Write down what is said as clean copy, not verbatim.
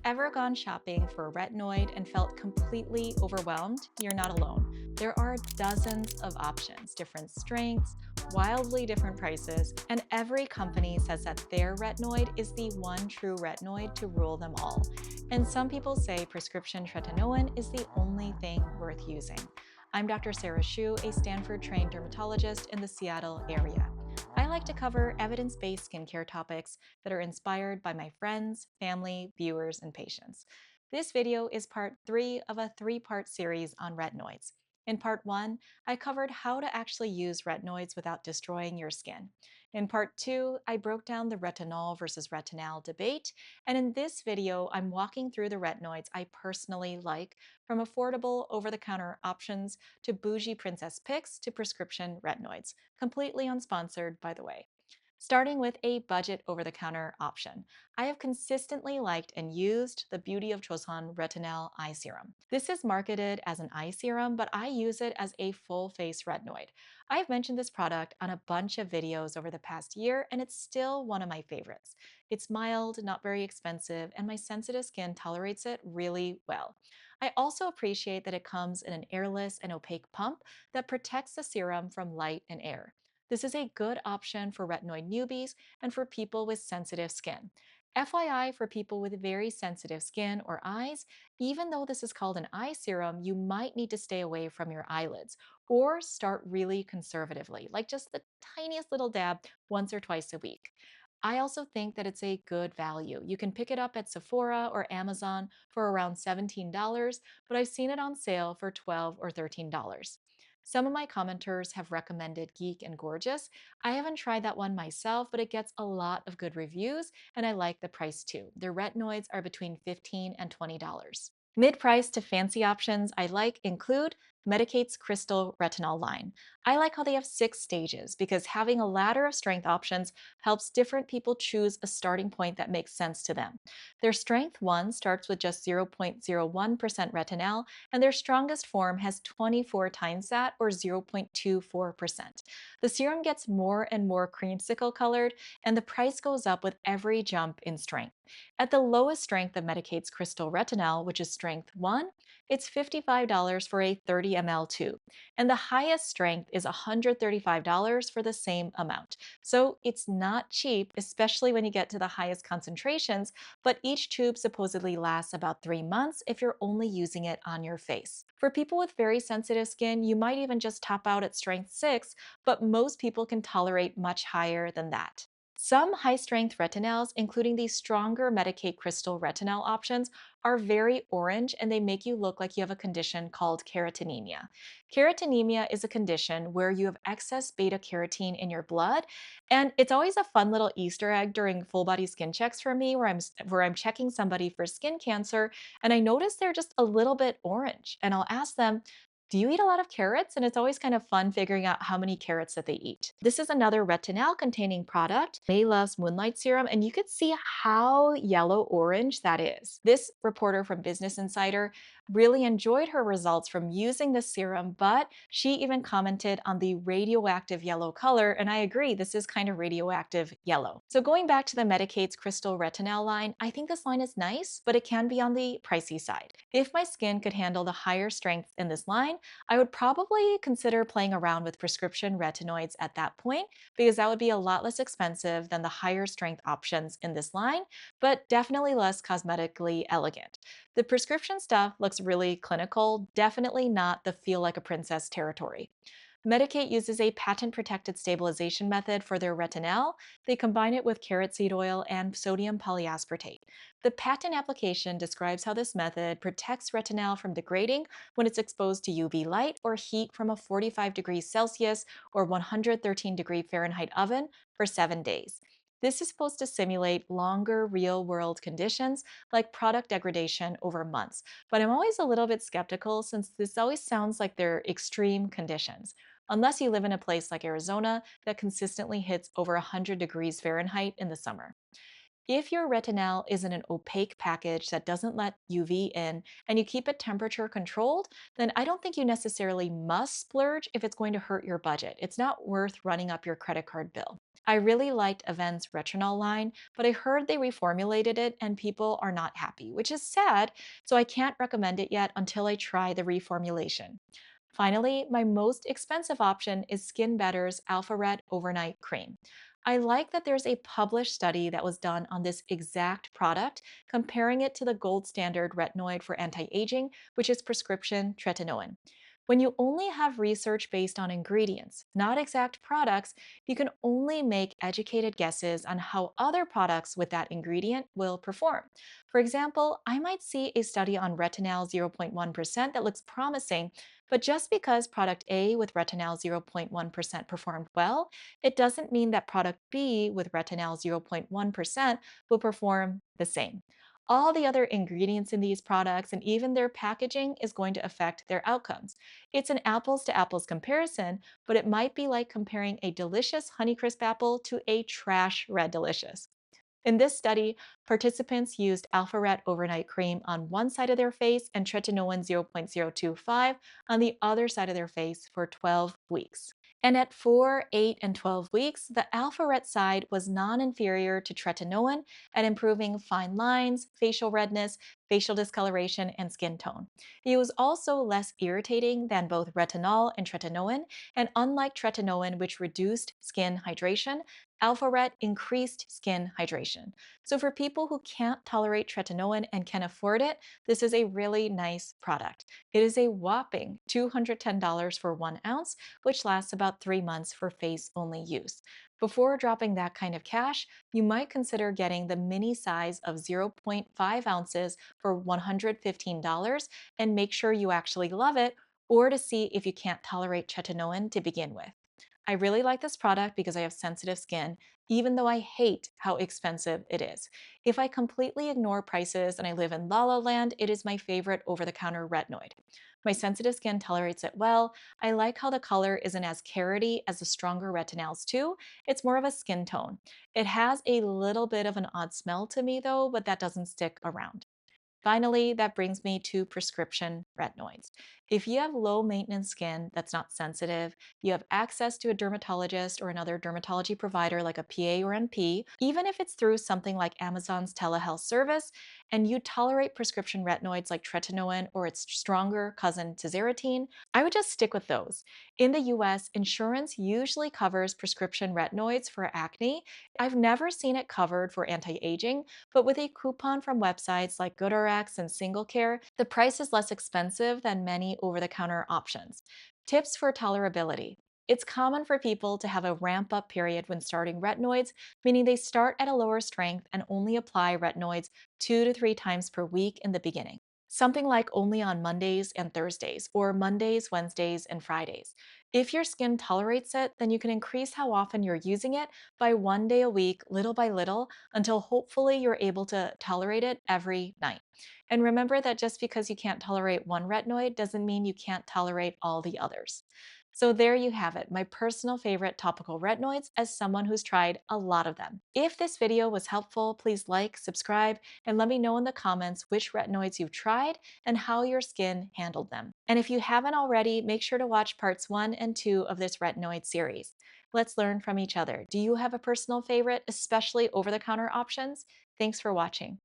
Ever gone shopping for a retinoid and felt completely overwhelmed? You're not alone. There are dozens of options, different strengths, wildly different prices, and every company says that their retinoid is the one true retinoid to rule them all. And some people say prescription tretinoin is the only thing worth using. I'm Dr. Sarah Sheu, a Stanford-trained dermatologist in the Seattle area. I like to cover evidence-based skincare topics that are inspired by my friends, family, viewers, and patients. This video is part 3 of a 3-part series on retinoids. In part 1, I covered how to actually use retinoids without destroying your skin. In part 2, I broke down the retinol versus retinal debate, and in this video, I'm walking through the retinoids I personally like, from affordable over-the-counter options to bougie princess picks to prescription retinoids, completely unsponsored, by the way. Starting with a budget over-the-counter option, I have consistently liked and used the Beauty of Joseon Retinal Eye Serum. This is marketed as an eye serum, but I use it as a full-face retinoid. I've mentioned this product on a bunch of videos over the past year, and it's still one of my favorites. It's mild, not very expensive, and my sensitive skin tolerates it really well. I also appreciate that it comes in an airless and opaque pump that protects the serum from light and air. This is a good option for retinoid newbies and for people with sensitive skin. FYI, for people with very sensitive skin or eyes, even though this is called an eye serum, you might need to stay away from your eyelids or start really conservatively, like just the tiniest little dab once or twice a week. I also think that it's a good value. You can pick it up at Sephora or Amazon for around $17, but I've seen it on sale for $12 or $13. Some of my commenters have recommended Geek and Gorgeous. I haven't tried that one myself, but it gets a lot of good reviews, and I like the price too. Their retinoids are between $15 and $20. Mid-price to fancy options I like include Medik8's Crystal Retinal line. I like how they have 6 stages because having a ladder of strength options helps different people choose a starting point that makes sense to them. Their Strength 1 starts with just 0.01% retinol, and their strongest form has 24 times that, or 0.24%. The serum gets more and more creamsicle colored, and the price goes up with every jump in strength. At the lowest strength of Medik8's Crystal Retinal, which is Strength 1, it's $55 for a 30 ml tube, and the highest strength is $135 for the same amount. So it's not cheap, especially when you get to the highest concentrations, but each tube supposedly lasts about 3 months if you're only using it on your face. For people with very sensitive skin, you might even just top out at Strength 6, but most people can tolerate much higher than that. Some high-strength retinols, including the stronger Medik8 Crystal Retinal options, are very orange and they make you look like you have a condition called carotenemia. Carotenemia is a condition where you have excess beta-carotene in your blood, and it's always a fun little Easter egg during full-body skin checks for me where I'm checking somebody for skin cancer, and I notice they're just a little bit orange, and I'll ask them, do you eat a lot of carrots? And it's always kind of fun figuring out how many carrots that they eat. This is another retinol containing product, May Loves Moonlight Serum, and you could see how yellow-orange that is. This reporter from Business Insider really enjoyed her results from using the serum, but she even commented on the radioactive yellow color, and I agree, this is kind of radioactive yellow. So going back to the Medik8's Crystal Retinal line, I think this line is nice, but it can be on the pricey side. If my skin could handle the higher strength in this line, I would probably consider playing around with prescription retinoids at that point because that would be a lot less expensive than the higher strength options in this line, but definitely less cosmetically elegant. The prescription stuff looks really clinical, definitely not the feel like a princess territory. Medik8 uses a patent-protected stabilization method for their retinol. They combine it with carrot seed oil and sodium polyaspartate. The patent application describes how this method protects retinol from degrading when it's exposed to UV light or heat from a 45 degrees Celsius or 113 degree Fahrenheit oven for 7 days. This is supposed to simulate longer real-world conditions like product degradation over months, but I'm always a little bit skeptical since this always sounds like they're extreme conditions. Unless you live in a place like Arizona that consistently hits over 100 degrees Fahrenheit in the summer. If your retinol is in an opaque package that doesn't let UV in and you keep it temperature controlled, then I don't think you necessarily must splurge if it's going to hurt your budget. It's not worth running up your credit card bill. I really liked Avène's Retinol line, but I heard they reformulated it and people are not happy, which is sad, so I can't recommend it yet until I try the reformulation. Finally, my most expensive option is Skinbetter's AlphaRet Overnight Cream. I like that there's a published study that was done on this exact product, comparing it to the gold standard retinoid for anti-aging, which is prescription tretinoin. When you only have research based on ingredients, not exact products, you can only make educated guesses on how other products with that ingredient will perform. For example, I might see a study on retinol 0.1% that looks promising, but just because product A with retinol 0.1% performed well, it doesn't mean that product B with retinol 0.1% will perform the same. All the other ingredients in these products and even their packaging is going to affect their outcomes. It's an apples to apples comparison, but it might be like comparing a delicious Honeycrisp apple to a trash Red Delicious. In this study, participants used AlphaRet overnight cream on one side of their face and tretinoin 0.025 on the other side of their face for 12 weeks. And at 4, 8, and 12 weeks, the AlphaRet side was non-inferior to tretinoin at improving fine lines, facial redness, facial discoloration, and skin tone. It was also less irritating than both retinol and tretinoin, and unlike tretinoin, which reduced skin hydration, AlphaRet increased skin hydration. So for people who can't tolerate tretinoin and can afford it, this is a really nice product. It is a whopping $210 for 1 ounce, which lasts about 3 months for face-only use. Before dropping that kind of cash, you might consider getting the mini size of zero point 0.5 ounces for $115 and make sure you actually love it, or to see if you can't tolerate tretinoin to begin with. I really like this product because I have sensitive skin, even though I hate how expensive it is. If I completely ignore prices and I live in La La Land, it is my favorite over-the-counter retinoid. My sensitive skin tolerates it well. I like how the color isn't as carroty as the stronger retinols too. It's more of a skin tone. It has a little bit of an odd smell to me though, but that doesn't stick around. Finally, that brings me to prescription retinoids. If you have low maintenance skin that's not sensitive, you have access to a dermatologist or another dermatology provider like a PA or NP, even if it's through something like Amazon's telehealth service, and you tolerate prescription retinoids like tretinoin or its stronger cousin tazarotene, I would just stick with those. In the US, insurance usually covers prescription retinoids for acne. I've never seen it covered for anti-aging, but with a coupon from websites like GoodRx and SingleCare, the price is less expensive than many over-the-counter options. Tips for tolerability. It's common for people to have a ramp-up period when starting retinoids, meaning they start at a lower strength and only apply retinoids 2 to 3 times per week in the beginning. Something like only on Mondays and Thursdays, or Mondays, Wednesdays, and Fridays. If your skin tolerates it, then you can increase how often you're using it by 1 day a week, little by little, until hopefully you're able to tolerate it every night. And remember that just because you can't tolerate one retinoid doesn't mean you can't tolerate all the others. So there you have it, my personal favorite topical retinoids as someone who's tried a lot of them. If this video was helpful, please like, subscribe, and let me know in the comments which retinoids you've tried and how your skin handled them. And if you haven't already, make sure to watch parts 1 and 2 of this retinoid series. Let's learn from each other. Do you have a personal favorite, especially over-the-counter options? Thanks for watching.